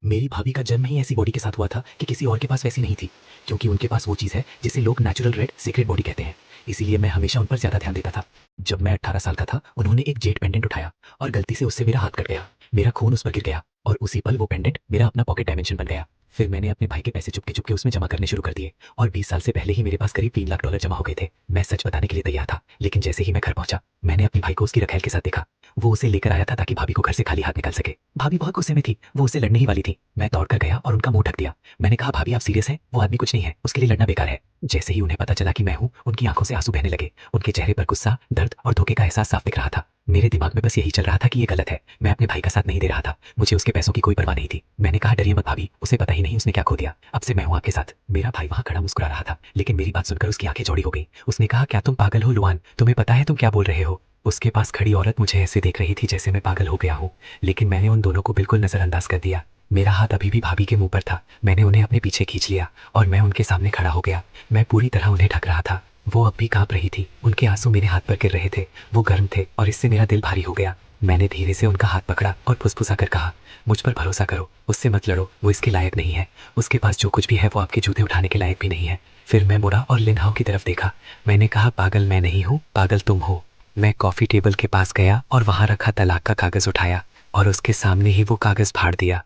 मेरी भाभी का जन्म ही ऐसी बॉडी के साथ हुआ था कि किसी और के पास वैसी नहीं थी, क्योंकि उनके पास वो चीज़ है जिसे लोग नेचुरल रेड सीक्रेट बॉडी कहते हैं। इसीलिए मैं हमेशा उन पर ज़्यादा ध्यान देता था। जब मैं 18 साल का था, उन्होंने एक जेड पेंडेंट उठाया और गलती से उससे मेरा हाथ कट गया। मेरा खून उस पर गिर गया और उसी पल वो पेंडेंट मेरा अपना पॉकेट डायमेंशन बन गया। फिर मैंने अपने भाई के पैसे चुपके चुपके उसमें जमा करने शुरू कर दिए और 20 साल से पहले ही मेरे पास करीब $3 लाख जमा हो गए थे। मैं सच बताने के लिए तैयार था, लेकिन जैसे ही मैं घर पहुंचा, मैंने अपने भाई को उसकी रखैल के साथ देखा। वो उसे लेकर आया था ताकि भाभी को घर से खाली हाथ निकाल सके। भाभी बहुत गुस्से में थी, वो उससे लड़ने ही वाली थी। मैं दौड़कर गया और उनका मुंह ढक दिया। मैंने कहा, भाभी आप सीरियस हैं? वो आदमी कुछ नहीं है, उसके लिए लड़ना बेकार है। जैसे ही उन्हें पता चला कि मैं हूँ, उनकी आंखों से आंसू बहने लगे। उनके चेहरे पर गुस्सा, दर्द और धोखे का एहसास साफ दिख रहा था। मेरे दिमाग में बस यही चल रहा था कि ये गलत है, मैं अपने भाई का साथ नहीं दे रहा था। मुझे उसके पैसों की कोई परवाह नहीं थी। मैंने कहा, डरिए मत भाभी, उसे पता ही नहीं उसने क्या खो दिया। अब से मैं हूँ आपके साथ। मेरा भाई वहाँ खड़ा मुस्कुरा रहा था, लेकिन मेरी बात सुनकर उसकी आंखें चौड़ी हो गई। उसने कहा, क्या तुम पागल हो लुआन? तुम्हें पता है तुम क्या बोल रहे हो? उसके पास खड़ी औरत मुझे ऐसे देख रही थी जैसे मैं पागल हो गया हूँ, लेकिन मैंने उन दोनों को बिल्कुल नजरअंदाज कर दिया। मेरा हाथ अभी भी भाभी के मुंह पर था। मैंने उन्हें अपने पीछे खींच लिया और मैं उनके सामने खड़ा हो गया। मैं पूरी तरह उन्हें ढक रहा था। वो अब भी कांप रही थी, उनके आंसू मेरे हाथ पर गिर रहे थे। वो गर्म थे और इससे मेरा दिल भारी हो गया। मैंने धीरे से उनका हाथ पकड़ा और फुसफुसा कर कहा, मुझ पर भरोसा करो, उससे मत लड़ो, वो इसके लायक नहीं है। उसके पास जो कुछ भी है वो आपके जूते उठाने के लायक भी नहीं है। फिर मैं मुड़ा और लिनहाओ की तरफ देखा। मैंने कहा, पागल मैं नहीं हूँ, पागल तुम हो। मैं कॉफी टेबल के पास गया और वहां रखा तलाक का कागज उठाया और उसके सामने ही वो कागज फाड़ दिया।